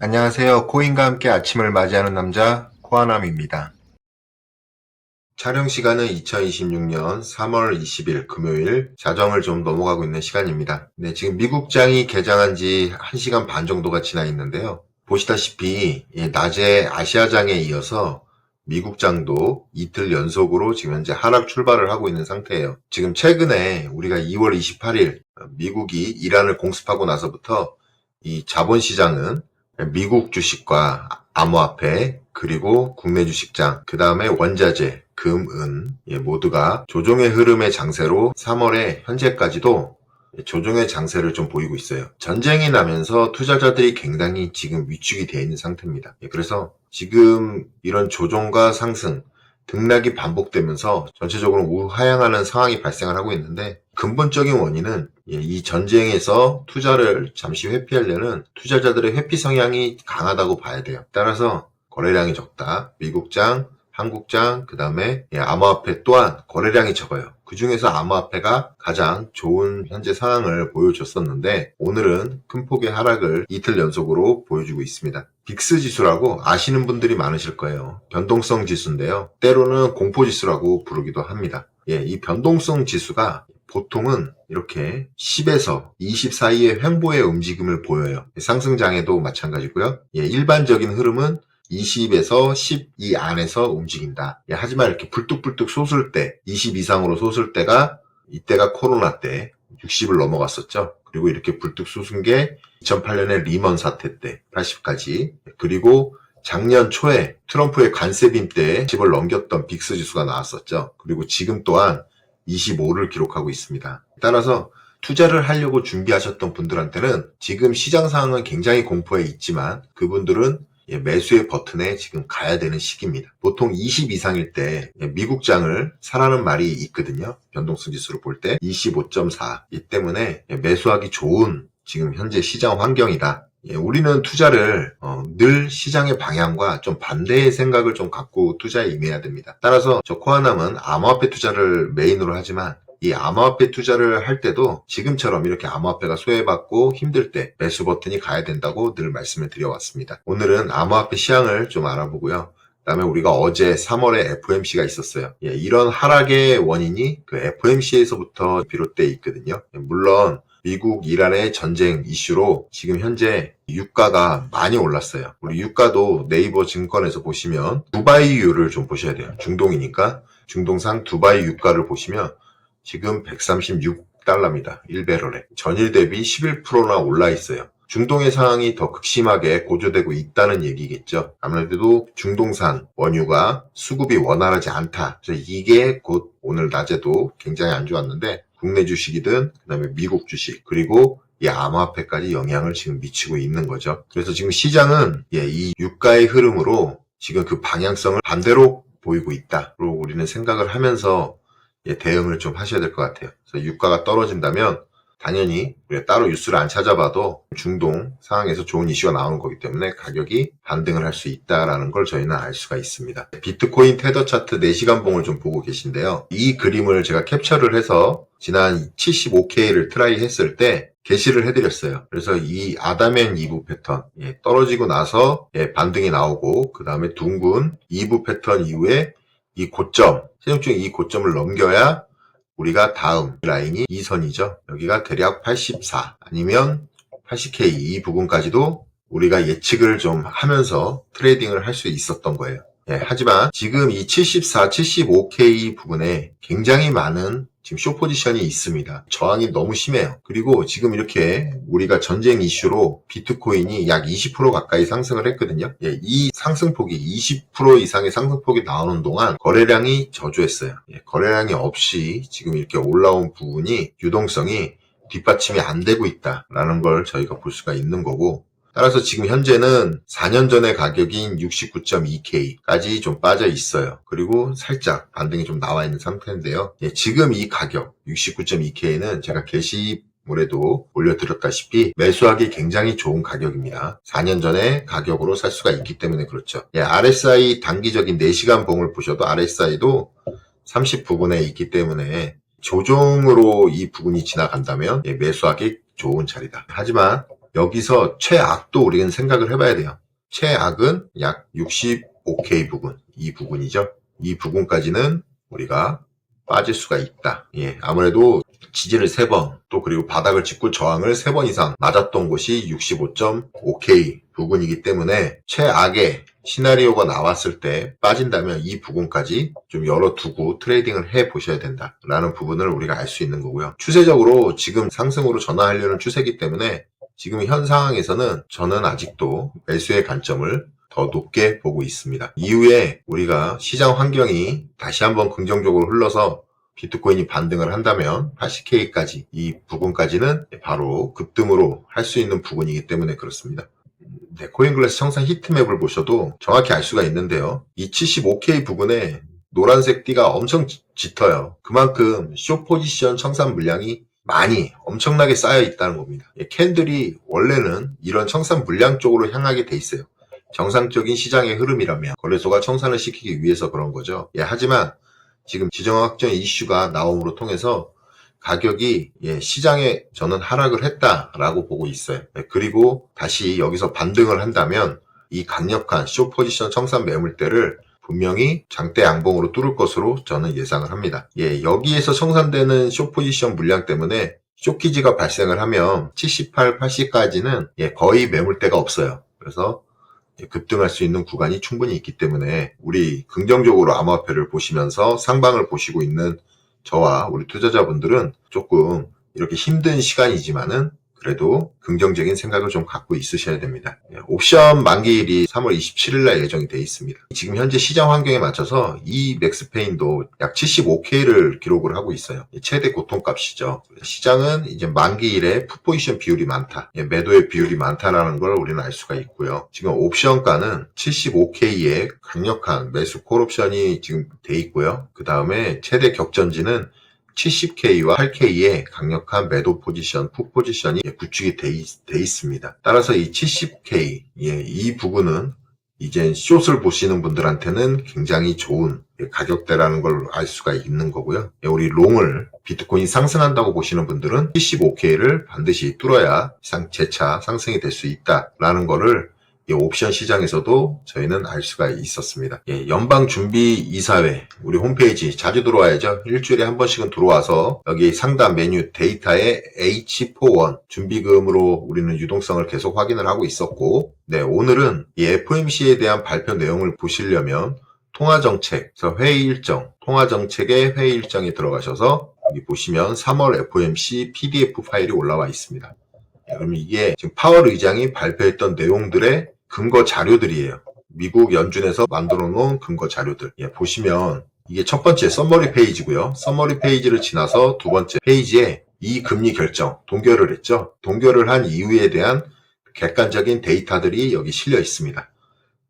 안녕하세요. 코인과 함께 아침을 맞이하는 남자 코아남입니다. 촬영 시간은 2026년 3월 20일 금요일 자정을 좀 넘어가고 있는 시간입니다. 네, 지금 미국장이 개장한 지 1시간 반 정도가 지나 있는데요. 보시다시피 낮에 아시아장에 이어서 미국장도 이틀 연속으로 지금 현재 하락 출발을 하고 있는 상태예요. 지금 최근에 우리가 2월 28일 미국이 이란을 공습하고 나서부터 이 자본시장은 미국 주식과 암호화폐, 그리고 국내 주식장, 그 다음에 원자재, 금, 은 모두가 조정의 흐름의 장세로 3월에 현재까지도 조정의 장세를 좀 보이고 있어요. 전쟁이 나면서 투자자들이 굉장히 지금 위축이 되어 있는 상태입니다. 그래서 지금 이런 조정과 상승, 등락이 반복되면서 전체적으로 우하향하는 상황이 발생을 하고 있는데, 근본적인 원인은 이 전쟁에서 투자를 잠시 회피하려는 투자자들의 회피 성향이 강하다고 봐야 돼요. 따라서 거래량이 적다. 미국장, 한국장, 그 다음에 암호화폐 또한 거래량이 적어요. 그 중에서 암호화폐가 가장 좋은 현재 상황을 보여줬었는데, 오늘은 큰 폭의 하락을 이틀 연속으로 보여주고 있습니다. 빅스 지수라고 아시는 분들이 많으실 거예요. 변동성 지수인데요. 때로는 공포 지수라고 부르기도 합니다. 이 변동성 지수가 보통은 이렇게 10에서 20 사이의 횡보의 움직임을 보여요. 상승장에도 마찬가지고요. 일반적인 흐름은 20에서 12 안에서 움직인다. 하지만 이렇게 불뚝불뚝 솟을 때, 20 이상으로 솟을 때가, 이때가 코로나 때 60을 넘어갔었죠. 그리고 이렇게 불뚝 솟은 게 2008년에 리먼 사태 때 80까지, 그리고 작년 초에 트럼프의 관세빔 때 10을 넘겼던 빅스 지수가 나왔었죠. 그리고 지금 또한 25를 기록하고 있습니다. 따라서 투자를 하려고 준비하셨던 분들한테는 지금 시장 상황은 굉장히 공포에 있지만, 그분들은 매수의 버튼에 지금 가야 되는 시기입니다. 보통 20 이상일 때 미국장을 사라는 말이 있거든요. 변동성 지수를 볼 때 25.4. 이 때문에 매수하기 좋은 지금 현재 시장 환경이다. 우리는 투자를 늘 시장의 방향과 좀 반대의 생각을 좀 갖고 투자에 임해야 됩니다. 따라서 저 코아남은 암호화폐 투자를 메인으로 하지만, 이 암호화폐 투자를 할 때도 지금처럼 이렇게 암호화폐가 소외받고 힘들 때 매수 버튼이 가야 된다고 늘 말씀을 드려왔습니다. 오늘은 암호화폐 시향을 좀 알아보고요. 그다음에 우리가 어제 3월에 FOMC가 있었어요. 이런 하락의 원인이 그 FOMC에서부터 비롯돼 있거든요. 물론 미국, 이란의 전쟁 이슈로 지금 현재 유가가 많이 올랐어요. 우리 유가도 네이버 증권에서 보시면 두바이유를 좀 보셔야 돼요. 중동이니까 중동산 두바이 유가를 보시면 지금 136달러입니다. 1배럴에. 전일 대비 11%나 올라 있어요. 중동의 상황이 더 극심하게 고조되고 있다는 얘기겠죠. 아무래도 중동산 원유가 수급이 원활하지 않다. 그래서 이게 곧 오늘 낮에도 굉장히 안 좋았는데, 국내 주식이든 그다음에 미국 주식, 그리고 이 암호화폐까지 영향을 지금 미치고 있는 거죠. 그래서 지금 시장은 이 유가의 흐름으로 지금 그 방향성을 반대로 보이고 있다. 로 우리는 생각을 하면서 대응을 좀 하셔야 될 것 같아요. 그래서 유가가 떨어진다면 당연히 우리가 따로 뉴스를 안 찾아봐도 중동 상황에서 좋은 이슈가 나오는 거기 때문에 가격이 반등을 할 수 있다라는 걸 저희는 알 수가 있습니다. 비트코인 테더 차트 4시간 봉을 좀 보고 계신데요. 이 그림을 제가 캡처를 해서 지난 75K를 트라이 했을 때 게시를 해드렸어요. 그래서 이 아담앤 이브 패턴, 떨어지고 나서 반등이 나오고, 그 다음에 둥근 이브 패턴 이후에 이 고점, 세력중 이 고점을 넘겨야 우리가 다음 라인이 이 선이죠. 여기가 대략 84 아니면 80K 이 부분까지도 우리가 예측을 좀 하면서 트레이딩을 할 수 있었던 거예요. 하지만 지금 이 74, 75K 부분에 굉장히 많은 지금 숏 포지션이 있습니다. 저항이 너무 심해요. 그리고 지금 이렇게 우리가 전쟁 이슈로 비트코인이 약 20% 가까이 상승을 했거든요. 이 상승폭이 20% 이상의 상승폭이 나오는 동안 거래량이 저조했어요. 거래량이 없이 지금 이렇게 올라온 부분이 유동성이 뒷받침이 안 되고 있다라는 걸 저희가 볼 수가 있는 거고, 따라서 지금 현재는 4년 전의 가격인 69.2K까지 좀 빠져 있어요. 그리고 살짝 반등이 좀 나와 있는 상태인데요. 지금 이 가격 69.2K는 제가 게시물에도 올려드렸다시피 매수하기 굉장히 좋은 가격입니다. 4년 전의 가격으로 살 수가 있기 때문에 그렇죠. RSI 단기적인 4시간 봉을 보셔도 RSI도 30부분에 있기 때문에 조정으로 이 부분이 지나간다면 매수하기 좋은 자리다. 하지만 여기서 최악도 우리는 생각을 해봐야 돼요. 최악은 약 65K 부근, 이 부근이죠. 이 부근까지는 우리가 빠질 수가 있다. 예, 아무래도 지지를 3번, 또 그리고 바닥을 짚고 저항을 3번 이상 맞았던 곳이 65.5K 부근이기 때문에 최악의 시나리오가 나왔을 때 빠진다면 이 부분까지 좀 열어두고 트레이딩을 해 보셔야 된다라는 부분을 우리가 알 수 있는 거고요. 추세적으로 지금 상승으로 전환하려는 추세이기 때문에 지금 현 상황에서는 저는 아직도 매수의 관점을 더 높게 보고 있습니다. 이후에 우리가 시장 환경이 다시 한번 긍정적으로 흘러서 비트코인이 반등을 한다면 80K까지 이 부분까지는 바로 급등으로 할 수 있는 부분이기 때문에 그렇습니다. 네, 코인글래스 청산 히트맵을 보셔도 정확히 알 수가 있는데요. 이 75K 부분에 노란색 띠가 엄청 짙어요. 그만큼 숏 포지션 청산 물량이 많이 엄청나게 쌓여 있다는 겁니다. 캔들이 원래는 이런 청산 물량 쪽으로 향하게 돼 있어요. 정상적인 시장의 흐름이라면 거래소가 청산을 시키기 위해서 그런 거죠. 하지만 지금 지정학적 이슈가 나옴으로 통해서 가격이 시장에 저는 하락을 했다라고 보고 있어요. 그리고 다시 여기서 반등을 한다면 이 강력한 숏 포지션 청산 매물대를 분명히 장대 양봉으로 뚫을 것으로 저는 예상을 합니다. 여기에서 청산되는 숏 포지션 물량 때문에 숏키지가 발생을 하면 78, 80까지는 거의 매물대가 없어요. 그래서 급등할 수 있는 구간이 충분히 있기 때문에 우리 긍정적으로 암호화폐를 보시면서 상방을 보시고 있는 저와 우리 투자자분들은 조금 이렇게 힘든 시간이지만은 그래도 긍정적인 생각을 좀 갖고 있으셔야 됩니다. 옵션 만기일이 3월 27일 날 예정이 되어 있습니다. 지금 현재 시장 환경에 맞춰서 이 맥스페인도 약 75K를 기록을 하고 있어요. 최대 고통값이죠. 시장은 이제 만기일에 풋포지션 비율이 많다, 매도의 비율이 많다라는 걸 우리는 알 수가 있고요. 지금 옵션가는 75K의 강력한 매수 콜옵션이 지금 돼 있고요. 그 다음에 최대 격전지는 70K와 8K의 강력한 매도 포지션, 풋 포지션이 구축이 돼 있습니다. 따라서 이 70K, 이 부분은 이제 숏을 보시는 분들한테는 굉장히 좋은 가격대라는 걸 알 수가 있는 거고요. 우리 롱을 비트코인 상승한다고 보시는 분들은 75K를 반드시 뚫어야 재차 상승이 될 수 있다라는 거를 옵션 시장에서도 저희는 알 수가 있었습니다. 연방준비이사회 우리 홈페이지 자주 들어와야죠. 일주일에 한 번씩은 들어와서 여기 상단 메뉴 데이터에 H41 준비금으로 우리는 유동성을 계속 확인을 하고 있었고, 오늘은 이 FOMC에 대한 발표 내용을 보시려면 통화정책, 회의 일정, 통화정책의 회의 일정에 들어가셔서 여기 보시면 3월 FOMC PDF 파일이 올라와 있습니다. 그러면 이게 지금 파월 의장이 발표했던 내용들의 근거 자료들이에요. 미국 연준에서 만들어 놓은 근거 자료들. 보시면 이게 첫 번째 서머리 페이지고요. 서머리 페이지를 지나서 두 번째 페이지에 이 금리 결정 동결을 했죠. 동결을 한 이유에 대한 객관적인 데이터들이 여기 실려 있습니다.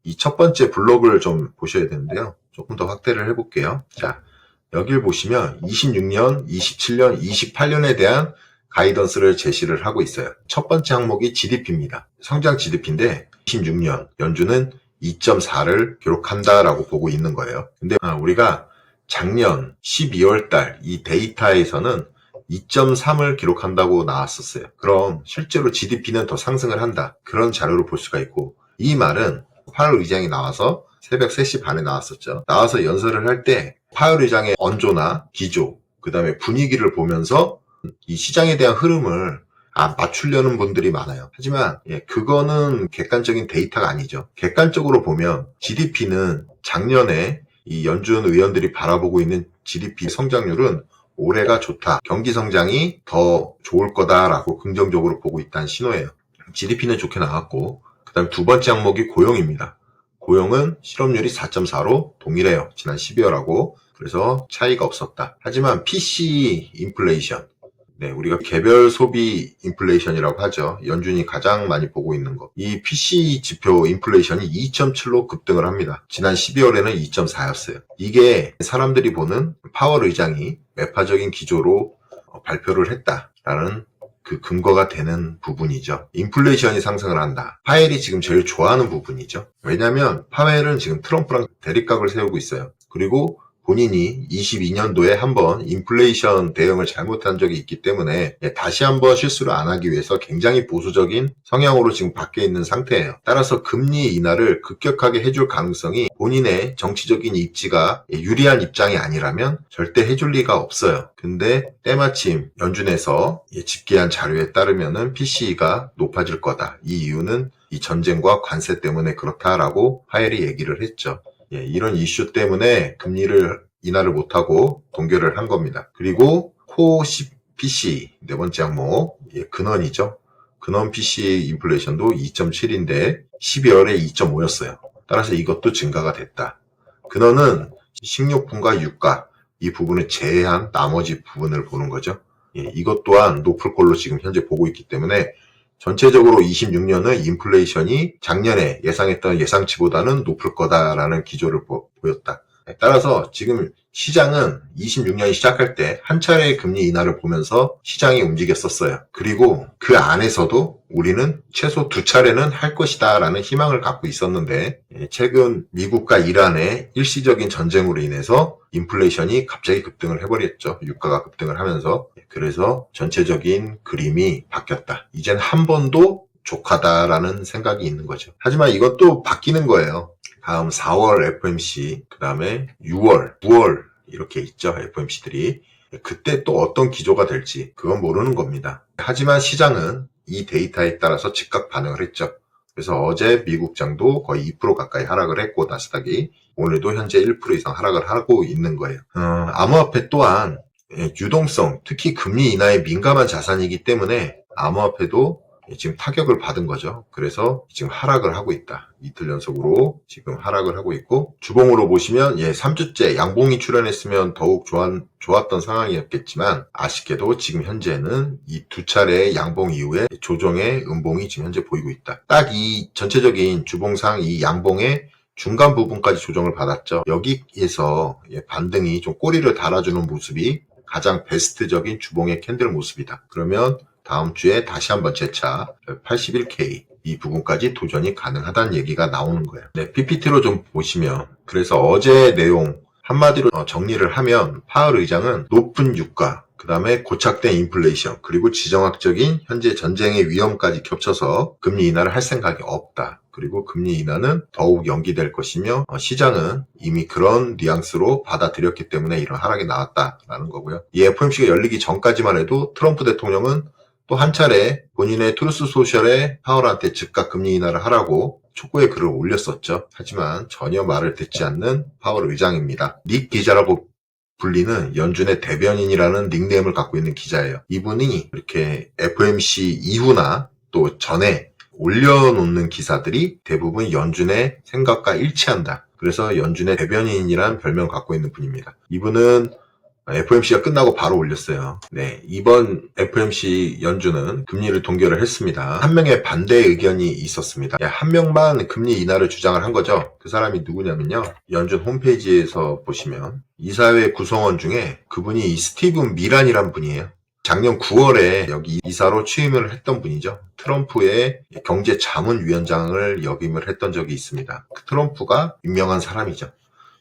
이 첫 번째 블록을 좀 보셔야 되는데요. 조금 더 확대를 해볼게요. 자, 여기를 보시면 26년, 27년, 28년에 대한 가이던스를 제시를 하고 있어요. 첫 번째 항목이 GDP입니다. 성장 GDP인데 26년 연준은 2.4를 기록한다라고 보고 있는 거예요. 근데 우리가 작년 12월 달 이 데이터에서는 2.3을 기록한다고 나왔었어요. 그럼 실제로 GDP는 더 상승을 한다. 그런 자료를 볼 수가 있고, 이 말은 파월 의장이 나와서 새벽 3시 반에 나왔었죠. 나와서 연설을 할 때 파월 의장의 언조나 기조, 그 다음에 분위기를 보면서 이 시장에 대한 흐름을 맞추려는 분들이 많아요. 하지만 그거는 객관적인 데이터가 아니죠. 객관적으로 보면 GDP는 작년에 이 연준 의원들이 바라보고 있는 GDP 성장률은 올해가 좋다. 경기 성장이 더 좋을 거다라고 긍정적으로 보고 있다는 신호예요. GDP는 좋게 나왔고, 그 다음 두 번째 항목이 고용입니다. 고용은 실업률이 4.4로 동일해요. 지난 12월하고. 그래서 차이가 없었다. 하지만 PC 인플레이션, 우리가 개별 소비 인플레이션이라고 하죠. 연준이 가장 많이 보고 있는 거. 이 PC 지표 인플레이션이 2.7로 급등을 합니다. 지난 12월에는 2.4였어요. 이게 사람들이 보는 파월 의장이 매파적인 기조로 발표를 했다라는 그 근거가 되는 부분이죠. 인플레이션이 상승을 한다. 파웰이 지금 제일 좋아하는 부분이죠. 왜냐하면 파웰은 지금 트럼프랑 대립각을 세우고 있어요. 그리고 본인이 22년도에 한번 인플레이션 대응을 잘못한 적이 있기 때문에 다시 한번 실수를 안 하기 위해서 굉장히 보수적인 성향으로 지금 바뀌어 있는 상태예요. 따라서 금리 인하를 급격하게 해줄 가능성이 본인의 정치적인 입지가 유리한 입장이 아니라면 절대 해줄 리가 없어요. 근데 때마침 연준에서 집계한 자료에 따르면은 PCE가 높아질 거다. 이 이유는 이 전쟁과 관세 때문에 그렇다라고 파웰이 얘기를 했죠. 이런 이슈 때문에 금리를 인하를 못하고 동결을 한 겁니다. 그리고 코어 PCE 네 번째 항목 근원이죠. 근원 PCE 인플레이션도 2.7인데 12월에 2.5였어요. 따라서 이것도 증가가 됐다. 근원은 식료품과 유가 이 부분을 제외한 나머지 부분을 보는 거죠. 이것 또한 높을 걸로 지금 현재 보고 있기 때문에 전체적으로 26년은 인플레이션이 작년에 예상했던 예상치보다는 높을 거다라는 기조를 보였다. 따라서 지금 시장은 26년이 시작할 때 한 차례의 금리 인하를 보면서 시장이 움직였었어요. 그리고 그 안에서도 우리는 최소 2차례는 할 것이다 라는 희망을 갖고 있었는데 최근 미국과 이란의 일시적인 전쟁으로 인해서 인플레이션이 갑자기 급등을 해버렸죠. 유가가 급등을 하면서. 그래서 전체적인 그림이 바뀌었다. 이젠 한 번도 족하다라는 생각이 있는 거죠. 하지만 이것도 바뀌는 거예요. 다음 4월 FOMC, 그 다음에 6월, 9월 이렇게 있죠. FOMC들이. 그때 또 어떤 기조가 될지 그건 모르는 겁니다. 하지만 시장은 이 데이터에 따라서 즉각 반응을 했죠. 그래서 어제 미국장도 거의 2% 가까이 하락을 했고 나스닥이 오늘도 현재 1% 이상 하락을 하고 있는 거예요. 암호화폐 또한 유동성, 특히 금리 인하에 민감한 자산이기 때문에 암호화폐도 지금 타격을 받은 거죠. 그래서 지금 하락을 하고 있다. 이틀 연속으로 지금 하락을 하고 있고 주봉으로 보시면 3주째 양봉이 출현했으면 더욱 좋았던 상황이었겠지만 아쉽게도 지금 현재는 이 2차례의 양봉 이후에 조정의 음봉이 지금 현재 보이고 있다. 딱 이 전체적인 주봉상 이 양봉의 중간 부분까지 조정을 받았죠. 여기에서 반등이 좀 꼬리를 달아주는 모습이 가장 베스트적인 주봉의 캔들 모습이다. 그러면 다음 주에 다시 한번 재차 81K 이 부분까지 도전이 가능하다는 얘기가 나오는 거예요. PPT로 좀 보시면 그래서 어제 내용 한마디로 정리를 하면 파월 의장은 높은 유가, 그 다음에 고착된 인플레이션, 그리고 지정학적인 현재 전쟁의 위험까지 겹쳐서 금리 인하를 할 생각이 없다. 그리고 금리 인하는 더욱 연기될 것이며 시장은 이미 그런 뉘앙스로 받아들였기 때문에 이런 하락이 나왔다라는 거고요. 이 FOMC가 열리기 전까지만 해도 트럼프 대통령은 또 한 차례 본인의 트루스 소셜에 파월한테 즉각 금리 인하를 하라고 촉구의 글을 올렸었죠. 하지만 전혀 말을 듣지 않는 파월 의장입니다. 닉 기자라고 불리는 연준의 대변인이라는 닉네임을 갖고 있는 기자예요. 이분이 이렇게 FOMC 이후나 또 전에 올려놓는 기사들이 대부분 연준의 생각과 일치한다. 그래서 연준의 대변인이라는 별명을 갖고 있는 분입니다. 이분은 FOMC가 끝나고 바로 올렸어요. 이번 FOMC 연준은 금리를 동결을 했습니다. 한 명의 반대 의견이 있었습니다. 한 명만 금리 인하를 주장을 한 거죠. 그 사람이 누구냐면요. 연준 홈페이지에서 보시면 이사회 구성원 중에 그분이 스티븐 미란이란 분이에요. 작년 9월에 여기 이사로 취임을 했던 분이죠. 트럼프의 경제자문위원장을 역임을 했던 적이 있습니다. 트럼프가 유명한 사람이죠.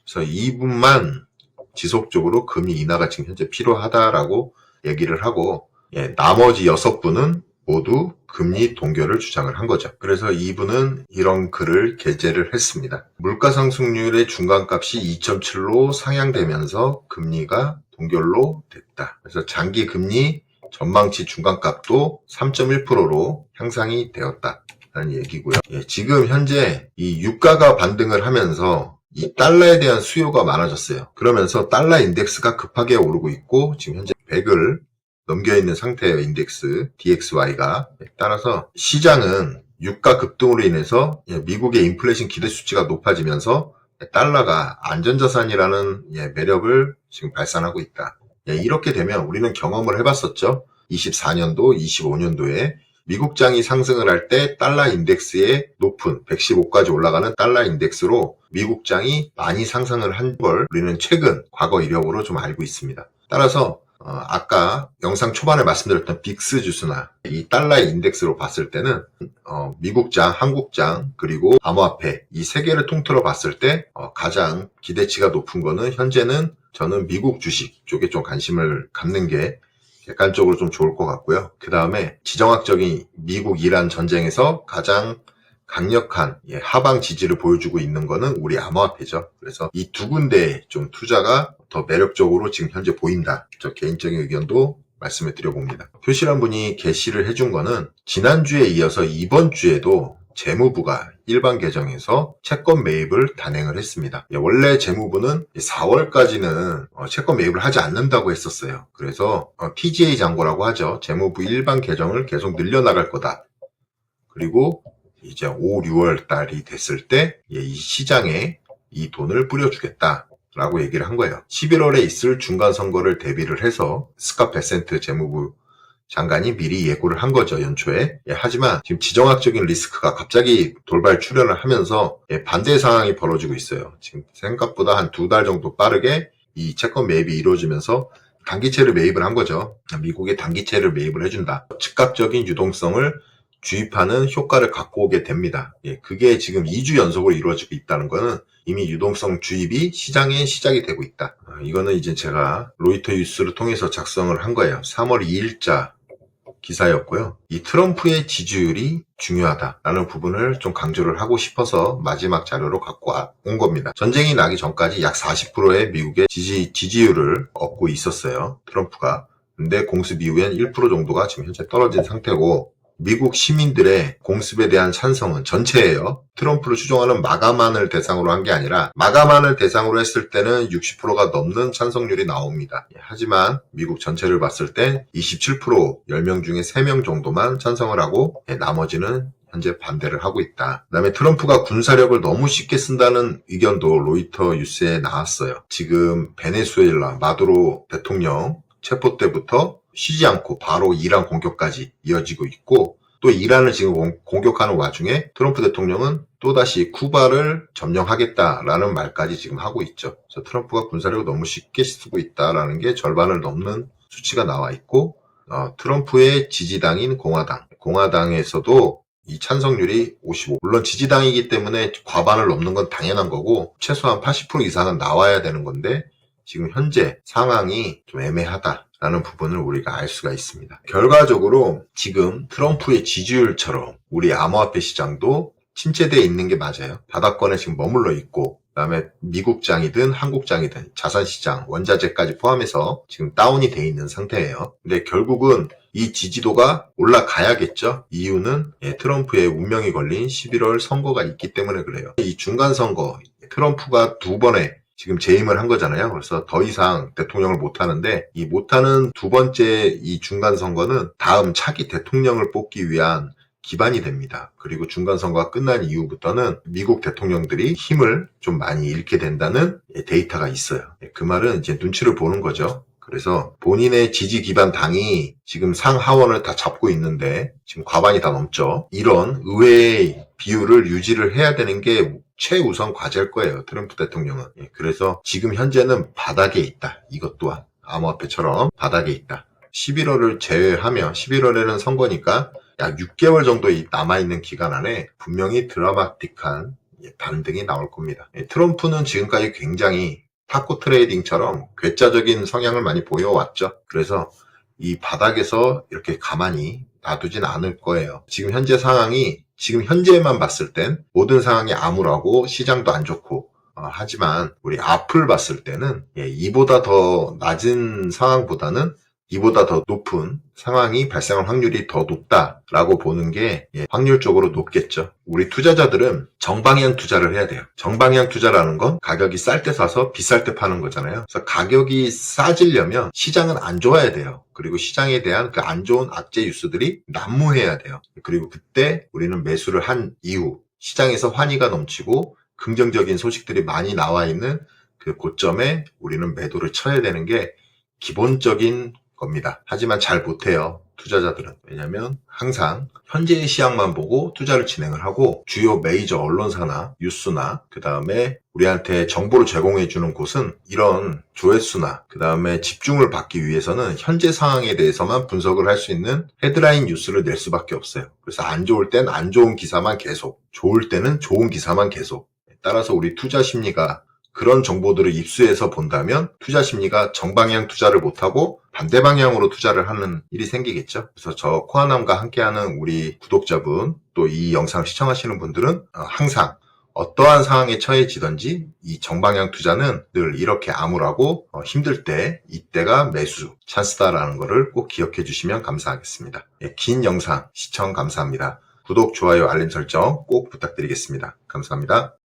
그래서 이분만 지속적으로 금리 인하가 지금 현재 필요하다라고 얘기를 하고 나머지 6분은 모두 금리 동결을 주장을 한 거죠. 그래서 이분은 이런 글을 게재를 했습니다. 물가 상승률의 중간값이 2.7로 상향되면서 금리가 동결로 됐다. 그래서 장기 금리 전망치 중간값도 3.1%로 향상이 되었다라는 얘기고요. 지금 현재 이 유가가 반등을 하면서 이 달러에 대한 수요가 많아졌어요. 그러면서 달러 인덱스가 급하게 오르고 있고 지금 현재 100을 넘겨있는 상태예요. 인덱스 DXY가. 따라서 시장은 유가 급등으로 인해서 미국의 인플레이션 기대 수치가 높아지면서 달러가 안전자산이라는 매력을 지금 발산하고 있다. 이렇게 되면 우리는 경험을 해봤었죠. 24년도, 25년도에 미국장이 상승을 할 때 달러 인덱스의 높은 115까지 올라가는 달러 인덱스로 미국장이 많이 상승을 한 걸 우리는 최근 과거 이력으로 좀 알고 있습니다. 따라서 아까 영상 초반에 말씀드렸던 빅스 지수나 이 달러의 인덱스로 봤을 때는 미국장, 한국장, 그리고 암호화폐 이 세 개를 통틀어 봤을 때 가장 기대치가 높은 거는 현재는 저는 미국 주식 쪽에 좀 관심을 갖는 게 객관적으로 좀 좋을 것 같고요. 그 다음에 지정학적인 미국-이란 전쟁에서 가장 강력한 하방 지지를 보여주고 있는 거는 우리 암호화폐죠. 그래서 이 두 군데에 좀 투자가 더 매력적으로 지금 현재 보인다. 저 개인적인 의견도 말씀을 드려봅니다. 표실한 분이 게시를 해준 거는 지난주에 이어서 이번 주에도 재무부가 일반 계정에서 채권 매입을 단행을 했습니다. 원래 재무부는 4월까지는 채권 매입을 하지 않는다고 했었어요. 그래서 TGA 잔고라고 하죠. 재무부 일반 계정을 계속 늘려나갈 거다. 그리고 이제 5, 6월 달이 됐을 때 이 시장에 이 돈을 뿌려주겠다 라고 얘기를 한 거예요. 11월에 있을 중간선거를 대비를 해서 스캇 베센트 재무부 장관이 미리 예고를 한 거죠, 연초에. 하지만 지금 지정학적인 리스크가 갑자기 돌발 출현을 하면서 반대 상황이 벌어지고 있어요. 지금 생각보다 한 2달 정도 빠르게 이 채권 매입이 이루어지면서 단기채를 매입을 한 거죠. 미국의 단기채를 매입을 해준다. 즉각적인 유동성을 주입하는 효과를 갖고 오게 됩니다. 그게 지금 2주 연속으로 이루어지고 있다는 거는 이미 유동성 주입이 시장에 시작이 되고 있다. 이거는 이제 제가 로이터 뉴스를 통해서 작성을 한 거예요. 3월 2일자 기사였고요. 이 트럼프의 지지율이 중요하다라는 부분을 좀 강조를 하고 싶어서 마지막 자료로 갖고 온 겁니다. 전쟁이 나기 전까지 약 40%의 미국의 지지율을 얻고 있었어요. 트럼프가. 근데 공습 이후엔 1% 정도가 지금 현재 떨어진 상태고 미국 시민들의 공습에 대한 찬성은 전체예요. 트럼프를 추종하는 마감안을 대상으로 한 게 아니라 마감안을 대상으로 했을 때는 60%가 넘는 찬성률이 나옵니다. 하지만 미국 전체를 봤을 때 27% 10명 중에 3명 정도만 찬성을 하고 나머지는 현재 반대를 하고 있다. 그 다음에 트럼프가 군사력을 너무 쉽게 쓴다는 의견도 로이터 뉴스에 나왔어요. 지금 베네수엘라 마두로 대통령 체포 때부터 쉬지 않고 바로 이란 공격까지 이어지고 있고 또 이란을 지금 공격하는 와중에 트럼프 대통령은 또다시 쿠바를 점령하겠다라는 말까지 지금 하고 있죠. 그래서 트럼프가 군사력을 너무 쉽게 쓰고 있다라는 게 절반을 넘는 수치가 나와 있고 트럼프의 지지당인 공화당에서도 이 찬성률이 55. 물론 지지당이기 때문에 과반을 넘는 건 당연한 거고 최소한 80% 이상은 나와야 되는 건데 지금 현재 상황이 좀 애매하다라는 부분을 우리가 알 수가 있습니다. 결과적으로 지금 트럼프의 지지율처럼 우리 암호화폐 시장도 침체되어 있는 게 맞아요. 바닥권에 지금 머물러 있고 그다음에 미국장이든 한국장이든 자산시장, 원자재까지 포함해서 지금 다운이 돼 있는 상태예요. 근데 결국은 이 지지도가 올라가야겠죠. 이유는 트럼프의 운명이 걸린 11월 선거가 있기 때문에 그래요. 이 중간선거 트럼프가 2번의 지금 재임을 한 거잖아요. 그래서 더 이상 대통령을 못하는데 이 못하는 2번째 이 중간선거는 다음 차기 대통령을 뽑기 위한 기반이 됩니다. 그리고 중간선거가 끝난 이후부터는 미국 대통령들이 힘을 좀 많이 잃게 된다는 데이터가 있어요. 그 말은 이제 눈치를 보는 거죠. 그래서 본인의 지지 기반 당이 지금 상하원을 다 잡고 있는데 지금 과반이 다 넘죠. 이런 의회의 비율을 유지를 해야 되는 게 최우선 과제일 거예요. 트럼프 대통령은. 그래서 지금 현재는 바닥에 있다. 이것 또한 암호화폐처럼 바닥에 있다. 11월을 제외하면 11월에는 선거니까 약 6개월 정도 남아있는 기간 안에 분명히 드라마틱한 반등이 나올 겁니다. 트럼프는 지금까지 굉장히 타코 트레이딩처럼 괴짜적인 성향을 많이 보여왔죠. 그래서 이 바닥에서 이렇게 가만히 놔두진 않을 거예요. 지금 현재 상황이 지금 현재만 봤을 땐 모든 상황이 암울하고 시장도 안 좋고 하지만 우리 앞을 봤을 때는 이보다 더 낮은 상황보다는 이보다 더 높은 상황이 발생할 확률이 더 높다라고 보는 게 확률적으로 높겠죠. 우리 투자자들은 정방향 투자를 해야 돼요. 정방향 투자라는 건 가격이 쌀 때 사서 비쌀 때 파는 거잖아요. 그래서 가격이 싸지려면 시장은 안 좋아야 돼요. 그리고 시장에 대한 그 안 좋은 악재 뉴스들이 난무해야 돼요. 그리고 그때 우리는 매수를 한 이후 시장에서 환희가 넘치고 긍정적인 소식들이 많이 나와 있는 그 고점에 우리는 매도를 쳐야 되는 게 기본적인 겁니다. 하지만 잘 못해요. 투자자들은. 왜냐면 항상 현재의 시황만 보고 투자를 진행을 하고 주요 메이저 언론사나 뉴스나 그 다음에 우리한테 정보를 제공해주는 곳은 이런 조회수나 그 다음에 집중을 받기 위해서는 현재 상황에 대해서만 분석을 할 수 있는 헤드라인 뉴스를 낼 수밖에 없어요. 그래서 안 좋을 땐 안 좋은 기사만 계속, 좋을 때는 좋은 기사만 계속. 따라서 우리 투자 심리가 그런 정보들을 입수해서 본다면 투자 심리가 정방향 투자를 못하고 반대 방향으로 투자를 하는 일이 생기겠죠. 그래서 저 코아남과 함께하는 우리 구독자분, 또 이 영상 시청하시는 분들은 항상 어떠한 상황에 처해지든지 이 정방향 투자는 늘 이렇게 암울하고 힘들 때 이때가 매수 찬스다라는 것을 꼭 기억해 주시면 감사하겠습니다. 긴 영상 시청 감사합니다. 구독, 좋아요, 알림 설정 꼭 부탁드리겠습니다. 감사합니다.